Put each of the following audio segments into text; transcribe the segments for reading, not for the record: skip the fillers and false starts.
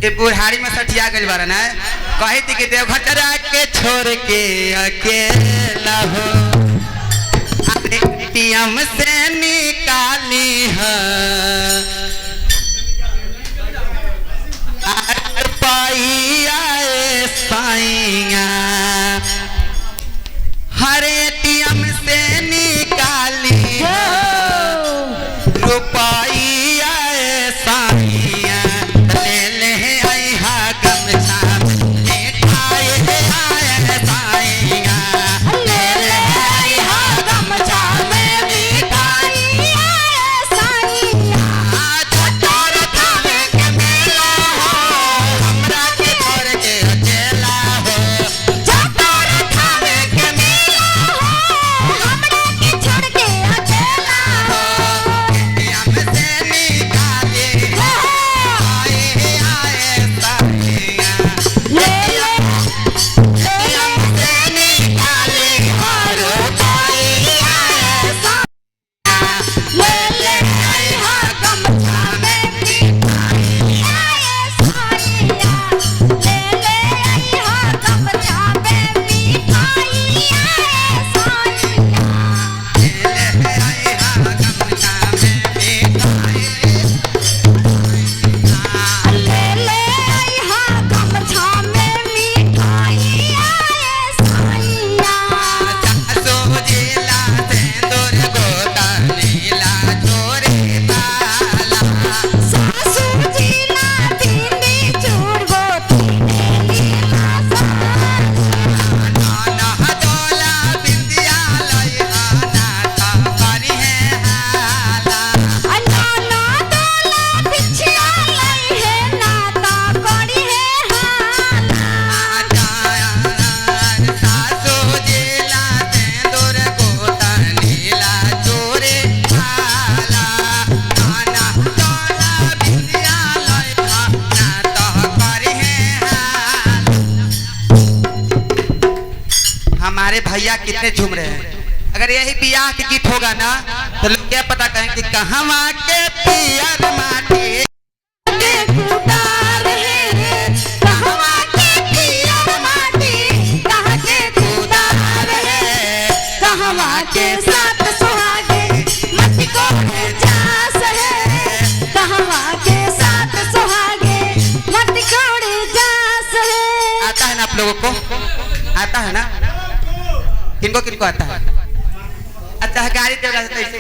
ये बुढ़ारी में सठिया गई बारा ना कही थी कि देवघटरा के छोड़ के अकेला हो टीएम से निकाली है पाइया साइया हर एटीएम से निकाली रुपया साइया ले ले आया गमछा मिठाई आए साइया ले ले आया गमछा में मिठाई आए साइया चटोर थावे के मेला हो हमरा के छोड़ के अकेला हो चटोर थावे के मेला हो हमरा के छोड़ के अकेला हो हम से निकाले आए आए साइया ले ले हम से निकाले हर पाए आए साइया ले ले आया गमछा में मिठाई आए साइया ले ले आया गमछा में मिठाई आए साइया ले ले आया गमछा में मिठाई ले ले आया गमछा में मिठाई आए साइया सासू जिला सिंदूर गोता नीला चोरे बाला सासू जिला बिंदी चूड़ गोती नीला साला नाना डोला बिंदिया लई नाता करी है हाला नाना डोला बिछिया लई है नाता करी है हाला सासू जिला सिंदूर गोता नीला चोरे हाला नाना डोला बिंदिया लई नाता करी है हाला। हमारे भैया कितने झूम रहे हैं अगर यही बियाह के गीत होगा ना तो लोग क्या पता कहेंगे कि कहवा के पियर माटी के खुदार है कहवा के पियर माटी कहाँ के खुदार है कहवा के साथ सुहागे मत को जास है कहवा के साथ सुहागे मत को जास है। आता है ना आप लोगों को आता है ना किनको किनको आता है अच्छा है गाड़ी दे रहा ऐसे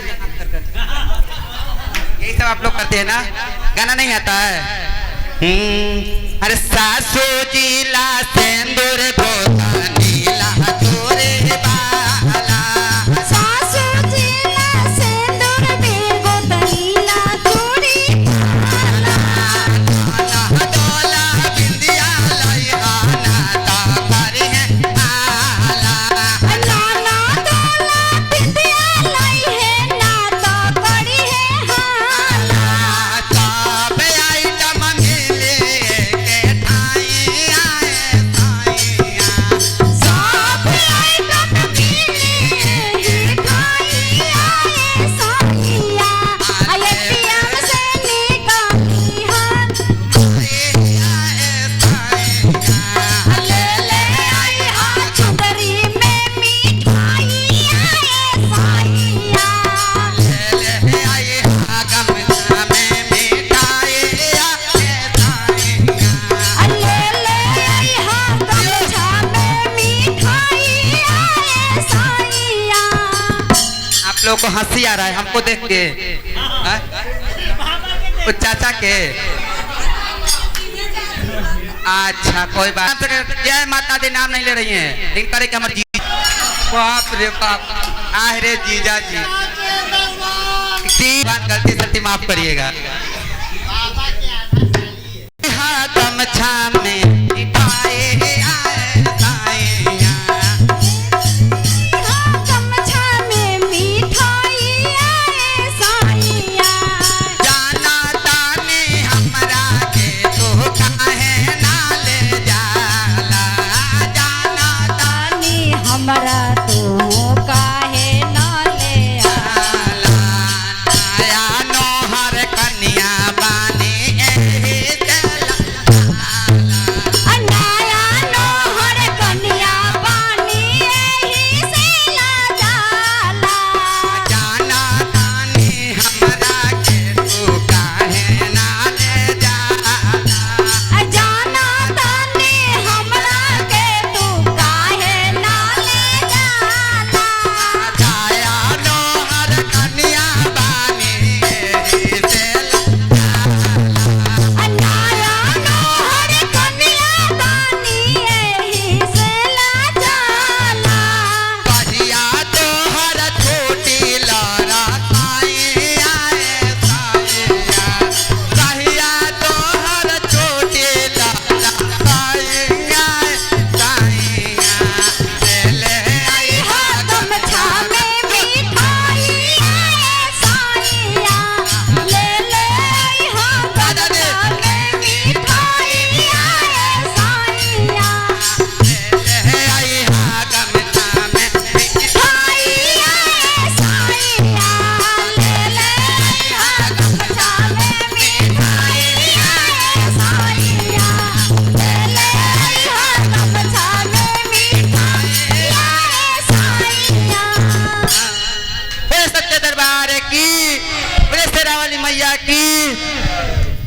यही सब आप लोग करते हैं ना गाना नहीं आता है अरे सासू जिला सिंदूर गोता नीला चोरे बाला सासू जिला सिंदूर में गोता नीला चोरे बाला नाना डोला बिंदिया लई नाता करी है हाला नाना डोला बिंदिया लई है नाता करी है हाला तब आइटम मिले के ठाई आए साइया सब आइटम मिले के ठाई आए साइया एटीएम से निकाली हाथ आए साइया ले ले आई हाथ चुंदरी में मिठाई आए साइया ले ले आई गमछा में मिठाई आए साइया ले ले आई गमछा में मिठाई आए साइया। आप लोग को हंसी आ रहा है हमको देख के हाँ? वो चाचा के अच्छा कोई बात जय माता दी नाम नहीं ले रही हैं लेकिन करे कि हमारे बाप रे बाप आह रे जीजा जी गलती सलती माफ करिएगा।